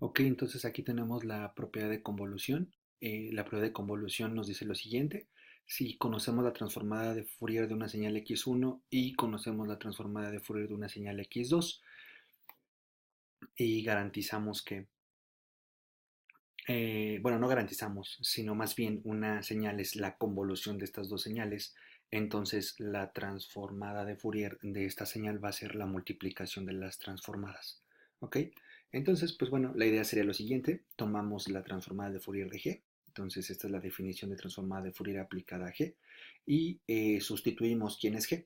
Ok, entonces aquí tenemos la propiedad de convolución. La propiedad de convolución nos dice lo siguiente. Si conocemos la transformada de Fourier de una señal x1 y conocemos la transformada de Fourier de una señal x2 y garantizamos que, bueno, no garantizamos, sino más bien una señal es la convolución de estas dos señales, entonces la transformada de Fourier de esta señal va a ser la multiplicación de las transformadas. ¿Ok? Entonces, pues bueno, la idea sería lo siguiente, tomamos la transformada de Fourier de G, entonces esta es la definición de transformada de Fourier aplicada a G, y sustituimos quién es G,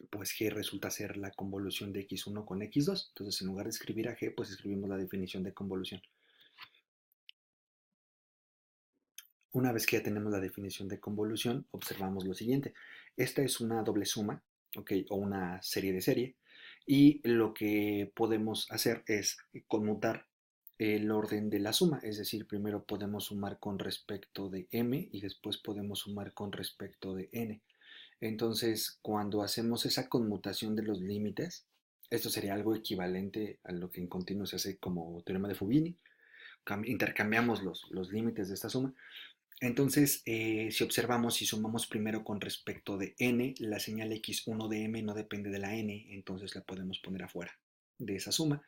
pues G resulta ser la convolución de x1 con x2, entonces en lugar de escribir a G, pues escribimos la definición de convolución. Una vez que ya tenemos la definición de convolución, observamos lo siguiente. Esta es una doble suma, ¿ok? O una serie de serie. Y lo que podemos hacer es conmutar el orden de la suma. Es decir, primero podemos sumar con respecto de m y después podemos sumar con respecto de n. Entonces, cuando hacemos esa conmutación de los límites, esto sería algo equivalente a lo que en continuo se hace como teorema de Fubini. Intercambiamos los límites de esta suma. Entonces, si observamos, si sumamos primero con respecto de n, la señal x1 de m no depende de la n, entonces la podemos poner afuera de esa suma.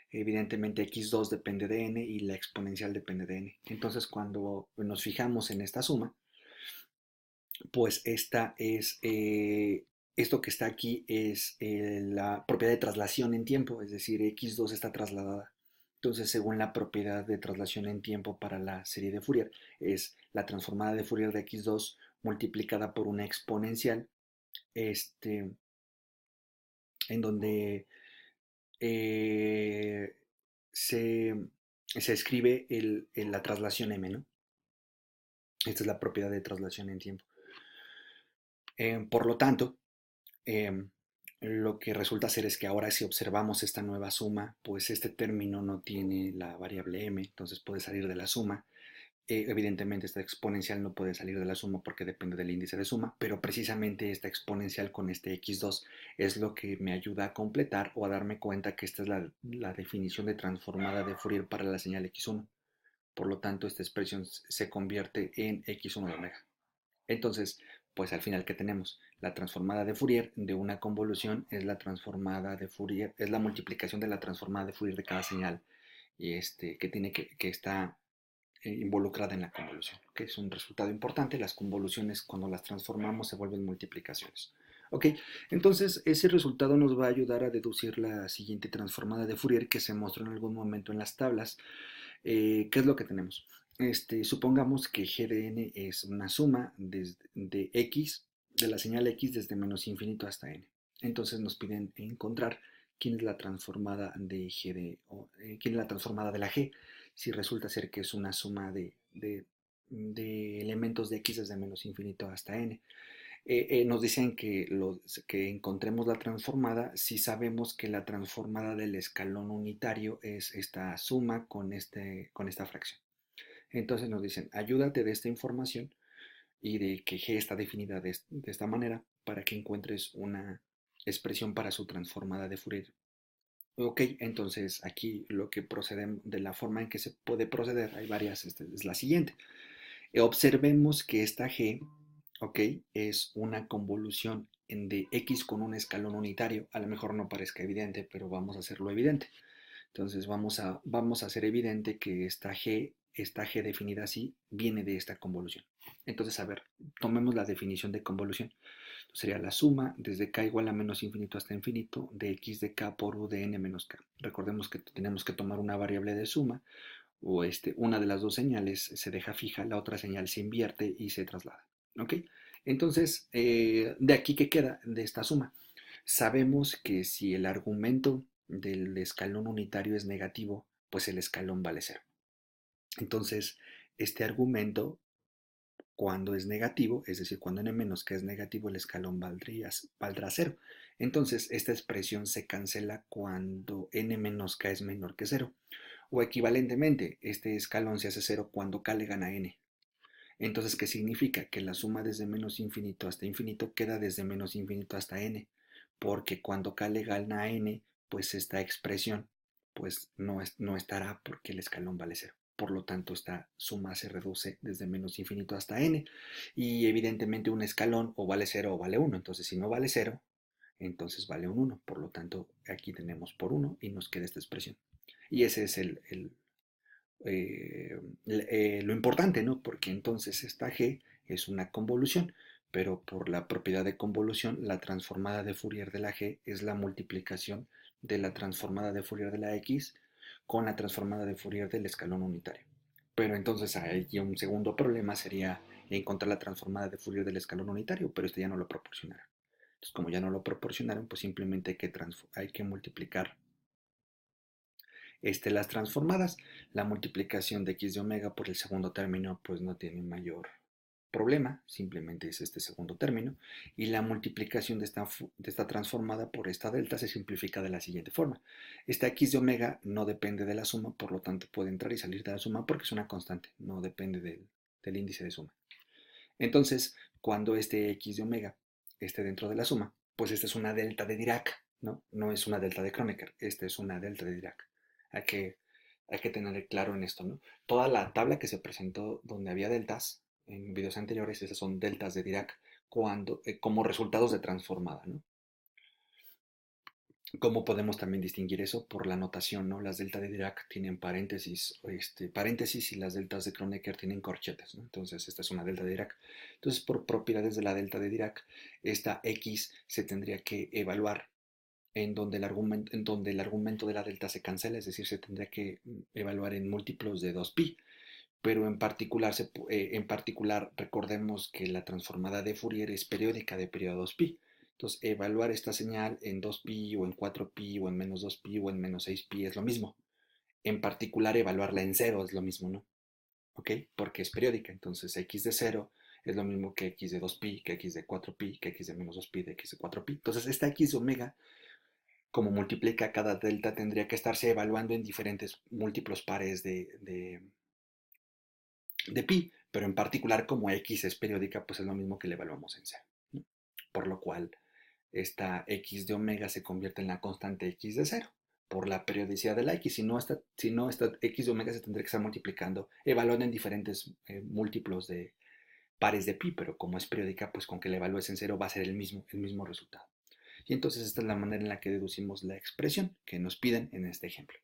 Evidentemente x2 depende de n y la exponencial depende de n. Entonces, cuando nos fijamos en esta suma, pues esto que está aquí es la propiedad de traslación en tiempo, es decir, x2 está trasladada. Entonces, según la propiedad de traslación en tiempo para la serie de Fourier, es la transformada de Fourier de x2 multiplicada por una exponencial, este, en donde eh, se, se escribe la traslación m, ¿no? Esta es la propiedad de traslación en tiempo. Por lo tanto, eh, lo que resulta ser es que ahora si observamos esta nueva suma, pues este término no tiene la variable m, entonces puede salir de la suma. Evidentemente esta exponencial no puede salir de la suma porque depende del índice de suma, pero precisamente esta exponencial con este x2 es lo que me ayuda a completar o a darme cuenta que esta es la definición de transformada de Fourier para la señal x1. Por lo tanto, esta expresión se convierte en x1 de omega. Entonces, pues al final, ¿qué tenemos? La transformada de Fourier de una convolución es la transformada de Fourier, es la multiplicación de la transformada de Fourier de cada señal y que está involucrada en la convolución, que es un resultado importante. Las convoluciones, cuando las transformamos, se vuelven multiplicaciones. Ok, entonces ese resultado nos va a ayudar a deducir la siguiente transformada de Fourier que se mostró en algún momento en las tablas. ¿Qué es lo que tenemos? Supongamos que g de n es una suma de x, de la señal x desde menos infinito hasta n. Entonces nos piden encontrar quién es la transformada de g quién es la transformada de la g, si resulta ser que es una suma de elementos de x desde menos infinito hasta n. Nos dicen que encontremos la transformada si sabemos que la transformada del escalón unitario es esta suma con esta fracción. Entonces nos dicen, ayúdate de esta información y de que G está definida de esta manera para que encuentres una expresión para su transformada de Fourier. Ok, entonces aquí lo que procede, de la forma en que se puede proceder, hay varias, es la siguiente. Observemos que esta G, ok, es una convolución de X con un escalón unitario. A lo mejor no parezca evidente, pero vamos a hacerlo evidente. Entonces vamos a hacer evidente que esta G definida así, viene de esta convolución. Entonces, a ver, tomemos la definición de convolución. Sería la suma desde k igual a menos infinito hasta infinito de x de k por u de n menos k. Recordemos que tenemos que tomar una variable de suma o una de las dos señales se deja fija, la otra señal se invierte y se traslada. ¿Ok? Entonces, de aquí que queda de esta suma. Sabemos que si el argumento del escalón unitario es negativo, pues el escalón vale cero. Entonces, este argumento, cuando es negativo, es decir, cuando n menos k es negativo, el escalón valdrá cero. Entonces, esta expresión se cancela cuando n menos k es menor que cero. O equivalentemente, este escalón se hace cero cuando k le gana a n. Entonces, ¿qué significa? Que la suma desde menos infinito hasta infinito queda desde menos infinito hasta n, porque cuando k le gana a n, pues esta expresión pues no estará porque el escalón vale cero. Por lo tanto, esta suma se reduce desde menos infinito hasta n. Y evidentemente un escalón o vale cero o vale uno. Entonces, si no vale cero, entonces vale un uno. Por lo tanto, aquí tenemos por uno y nos queda esta expresión. Y ese es lo importante, ¿no? Porque entonces esta g es una convolución, pero por la propiedad de convolución, la transformada de Fourier de la g es la multiplicación de la transformada de Fourier de la x con la transformada de Fourier del escalón unitario. Pero entonces aquí un segundo problema sería encontrar la transformada de Fourier del escalón unitario, pero este ya no lo proporcionaron. Entonces, como ya no lo proporcionaron, pues simplemente hay que multiplicar las transformadas. La multiplicación de x de omega por el segundo término pues no tiene mayor problema, simplemente es este segundo término, y la multiplicación de esta transformada por esta delta se simplifica de la siguiente forma. Esta x de omega no depende de la suma, por lo tanto puede entrar y salir de la suma porque es una constante, no depende del índice de suma. Entonces, cuando este x de omega esté dentro de la suma, pues esta es una delta de Dirac, ¿no? No es una delta de Kronecker, esta es una delta de Dirac. Hay que, hay que tener claro en esto, ¿no? Toda la tabla que se presentó donde había deltas en videos anteriores, esas son deltas de Dirac como resultados de transformada, ¿no? ¿Cómo podemos también distinguir eso? Por la notación, ¿no? Las deltas de Dirac tienen paréntesis y las deltas de Kronecker tienen corchetes, ¿no? Entonces, esta es una delta de Dirac. Entonces, por propiedades de la delta de Dirac, esta X se tendría que evaluar en donde el argumento de la delta se cancela, es decir, se tendría que evaluar en múltiplos de 2pi, pero en particular recordemos que la transformada de Fourier es periódica de periodo 2pi. Entonces, evaluar esta señal en 2pi o en 4pi o en menos 2pi o en menos 6pi es lo mismo. En particular, evaluarla en cero es lo mismo, ¿no? ¿Ok? Porque es periódica. Entonces, x de 0 es lo mismo que x de 2pi, que x de 4pi, que x de menos 2pi, de x de 4pi. Entonces, esta x de omega, como multiplica cada delta, tendría que estarse evaluando en diferentes múltiplos pares de pi, pero en particular como x es periódica, pues es lo mismo que le evaluamos en cero, ¿no? Por lo cual esta x de omega se convierte en la constante x de cero por la periodicidad de la x. Si no esta x de omega se tendría que estar multiplicando, evaluando en diferentes múltiplos de pares de pi, pero como es periódica, pues con que la evalúes en cero va a ser el mismo resultado. Y entonces esta es la manera en la que deducimos la expresión que nos piden en este ejemplo.